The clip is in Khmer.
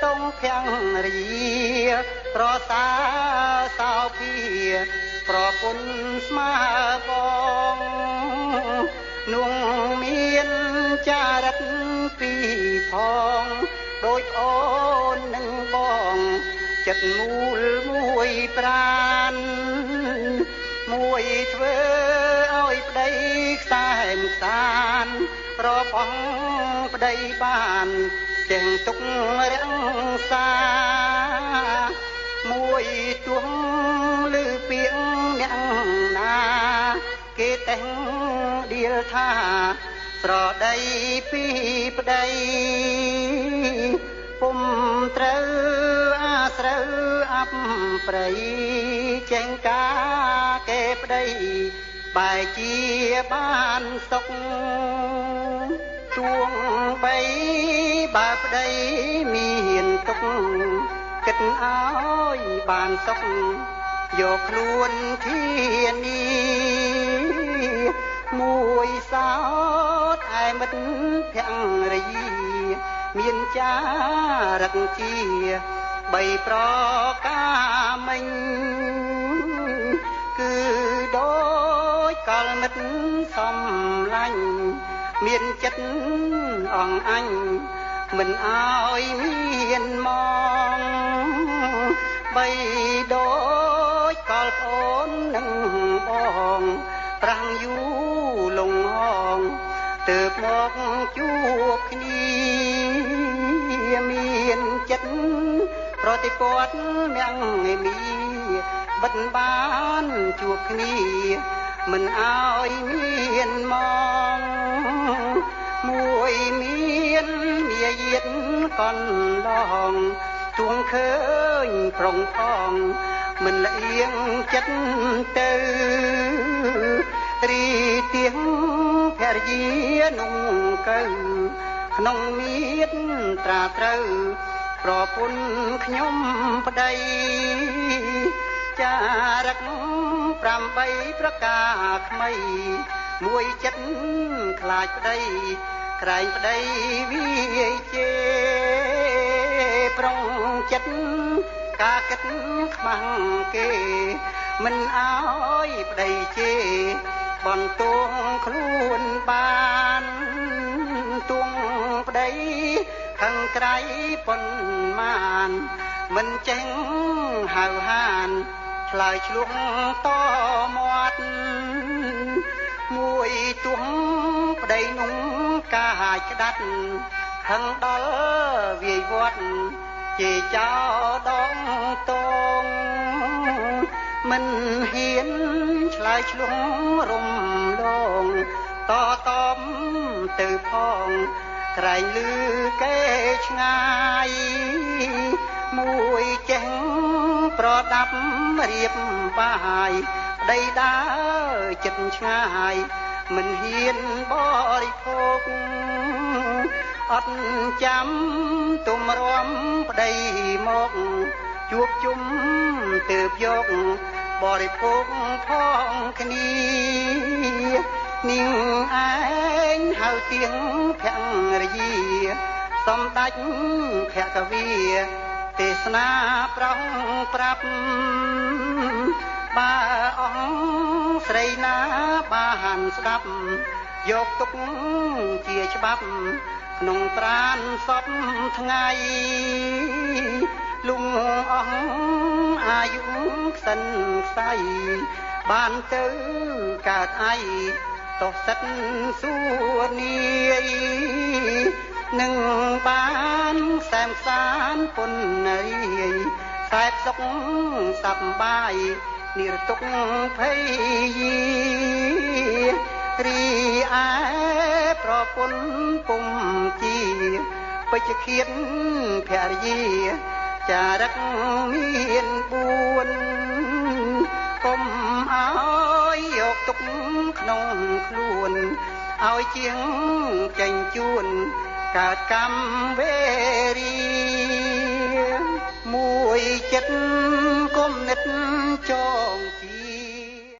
តងភាំងរីប្រសាសោភាប្រពន្ធស្មើបងនួងមានចារិតពីផងដូចអូននឹងបងចិត្តមូលមួយប្រានមួយធ្វើឲ្យប្តីខ្សែមខ្សានប្របងប្តីបានចេះទុករាំងសាមួយទួងលឺពាក្យអ្នកណាគេតែងដៀលថាស្រដីពីប្តីពុំត្រូវអាស្រូវអាប់ប្រៃចេងការគេប្តីបែជាបានសុខទួងបីបើប្តីមានទុកគិតឲ្យបានសុខយកខ្លួនធានាមួយសោតឯមិត្តភក្តិរីមានចារឹកជាបីប្រការមិញគឺដូចកលមិត្តសំឡាញ់មានចិត្តអងអញមិនអោយមានមកបីដូចកលប្អូននឹងបងប្រាំងយូរលងហងទើបមកជួបគ្នាមានចិត្តប្រតិព័ទ្ធមាំងមីបិទបានជួបគ្នាមិនអោយមានមកមួយមានមាយាទកន្លងទួងឃើញប្រុងផងមិនលៀងចិត្តទៅរីទៀងភរិយាนุ่งកើក្នុងមៀតត្រាត្រូវប្រពន្ធខ្ញុំប្តីចារឹក8ប្រការថ្មីមួយចិត្តខ្លាចប្តីក្រែងប្តីវាជេប្រុងចិត្តការគិតខ្មាំងគេមិនអោយប្តីជេបន្ទងខ្លួនបានទួងប្តីខឹងក្រៃប៉ុន្មានមិនចេះហៅហានឆ្លើយឆ្លងតមាត់មួយទួងប្តីนุ่งកាយក្តាត់ខឹងដល់វាយវត្តជាចោដងតងមិនហ៊ានឆ្លើយឆ្លងរំលងតតំទៅផងក្រែងលឺគេឆ្ងាយមួយចេះប្រដាប់រៀបបាយប្តីដើរចិត្តឆ្ងាយមិនហ៊ានបរិភោគអត់ចាំទុំរំប្តីមកជួបជុំទើបយកបរិភោគផងគ្នានាងឯងហៅទៀងភរិយាសម្ដេចភគវីទេសនាប្រងប្រាប់បើអង្គស្រីណាបានស្ដាប់យកទុកជាច្បាប់ក្នុងប្រាណសពថ្ងៃលុងអង្គអាយុខ្សិនខ្សៃបានទៅកើតអីទោះសិតសួនាយនឹងបានសែមសានពុនរីខ្សែសុកសប្បាយនិរទុកភ័យរីឯប្រពន្ធពុំជាពេជ្ជឃាតភរិយាចារឹកមាន4កុំអោយយកទុកក្នុងខ្លួនឲ្យជាងចេញជួនកើតកម្មវេរីមួយចិត្តគុំនិតចងជា